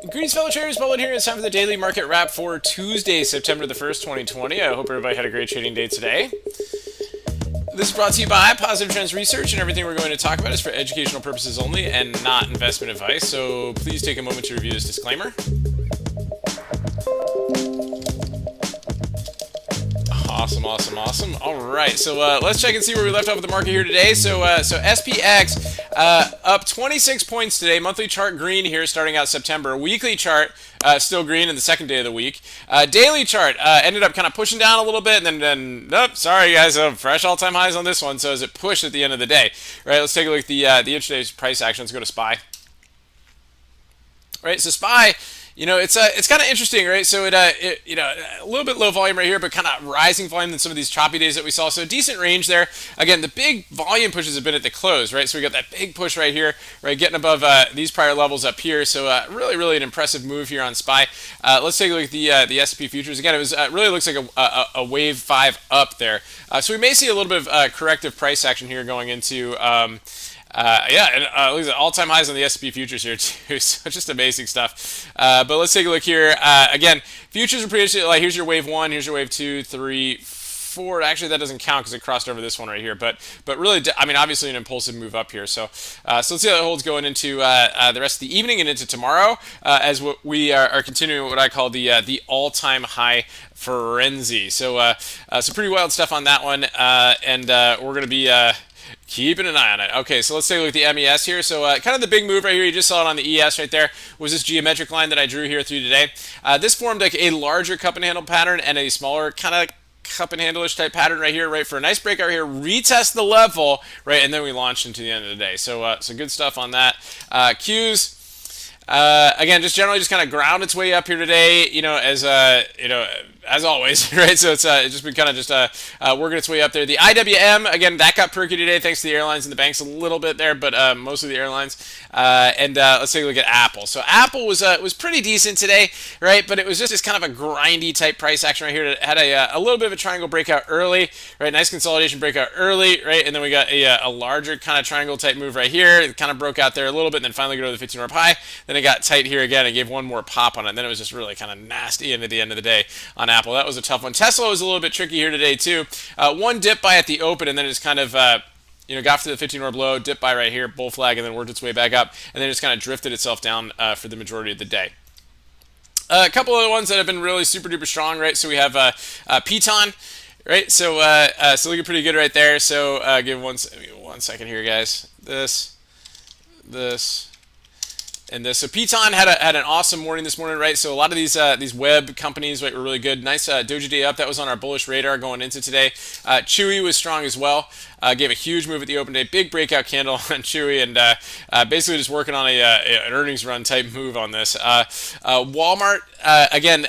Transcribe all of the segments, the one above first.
Greetings, fellow traders. Bubba here. It's time for the daily market wrap for Tuesday, September the 1st, 2020. I hope everybody had a great trading day today. This is brought to you by Positive Trends Research, and everything we're going to talk about is for educational purposes only and not investment advice. So please take a moment to review this disclaimer. Awesome. All right, so let's check and see where we left off with the market here today. So SPX up 26 points today. Monthly chart green here, starting out September. Weekly chart still green in the second day of the week. Daily chart ended up kind of pushing down a little bit, and then nope, sorry guys, fresh all-time highs on this one. So as it pushed at the end of the day, right? Let's take a look at the intraday price action. Let's go to SPY. Right, so SPY. It's kind of interesting, right? So it a little bit low volume right here, but kind of rising volume than some of these choppy days that we saw. So a decent range there. Again, the big volume pushes have been at the close, right? So we got that big push right here, right, getting above these prior levels up here. So really an impressive move here on SPY. Let's take a look at the S&P futures. Again, it was really looks like a wave 5 up there. So we may see a little bit of corrective price action here going into. Look at all-time highs on the S&P futures here too. So just amazing stuff. But let's take a look here. Again, futures are pretty like here's your wave 1, here's your wave 2, 3, 4. Actually, that doesn't count because it crossed over this one right here. But really, I mean, obviously an impulsive move up here. So let's see how that holds going into the rest of the evening and into tomorrow as we are continuing what I call the all-time high frenzy. So pretty wild stuff on that one, and we're going to be. Keeping an eye on it. Okay, so let's take a look at the MES here. So kind of the big move right here, you just saw it on the ES right there, was this geometric line that I drew here through today. This formed like a larger cup and handle pattern and a smaller kind of cup and handle-ish type pattern right here, right, for a nice breakout here, retest the level, right, and then we launched into the end of the day. So good stuff on that. Qs. Again, just generally just kind of ground its way up here today, as always, right? So it's just been kind of just working its way up there. The IWM, again, that got perky today thanks to the airlines and the banks a little bit there, but mostly the airlines. Let's take a look at Apple. So Apple was pretty decent today, right? But it was just this kind of a grindy type price action right here. It had a little bit of a triangle breakout early, right? Nice consolidation breakout early, right? And then we got a larger kind of triangle type move right here. It kind of broke out there a little bit, and then finally go to the 15-hour high. Then it got tight here again and gave one more pop on it. And then it was just really kind of nasty into the end of the day on Apple. That was a tough one. Tesla was a little bit tricky here today too. One dip by at the open, and then it's kind of got to the 15-hour below, dip by right here, bull flag, and then worked its way back up, and then just kind of drifted itself down for the majority of the day. A couple of the ones that have been really super duper strong, right? So we have Piton, right? So looking pretty good right there. So give one second here, guys. This. And this, so Piton had an awesome morning this morning, right? So a lot of these web companies, right, were really good. Nice doji day up. That was on our bullish radar going into today. Chewy was strong as well. Gave a huge move at the open day. Big breakout candle on Chewy, and basically just working on an earnings run type move on this. Walmart, again.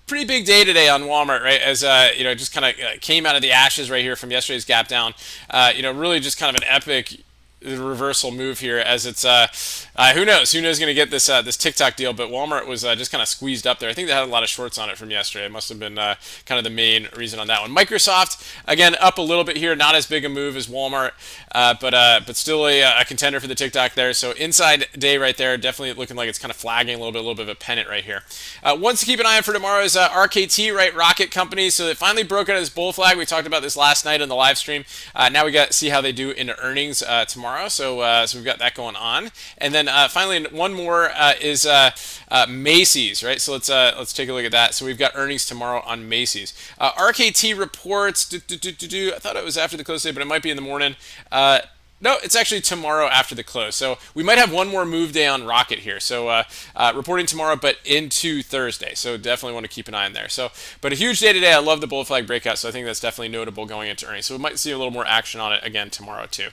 Pretty big day today on Walmart, right? As just kind of came out of the ashes right here from yesterday's gap down. Really just kind of an epic reversal move here, as it's who knows going to get this TikTok deal, but Walmart was just kind of squeezed up there. I think they had a lot of shorts on it from yesterday. It must have been kind of the main reason on that one. Microsoft, again, up a little bit here, not as big a move as Walmart, but still a contender for the TikTok there. So inside day right there, definitely looking like it's kind of flagging a little bit of a pennant right here. Ones to keep an eye on for tomorrow is RKT, right, Rocket Company. So it finally broke out of this bull flag. We talked about this last night on the live stream. Now we got to see how they do in earnings tomorrow. So we've got that going on, and then finally one more is Macy's, right? So let's take a look at that. So we've got earnings tomorrow on Macy's. RKT reports. I thought it was after the close today, but it might be in the morning. No, it's actually tomorrow after the close. So we might have one more move day on Rocket here. So reporting tomorrow, but into Thursday. So definitely want to keep an eye on there. So, but a huge day today. I love the bull flag breakout. So I think that's definitely notable going into earnings. So we might see a little more action on it again tomorrow too.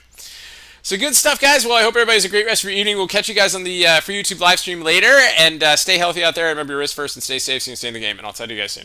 So good stuff, guys. Well, I hope everybody has a great rest of your evening. We'll catch you guys on the for YouTube live stream later. And stay healthy out there. Remember your risk first and stay safe so you can stay in the game. And I'll talk to you guys soon.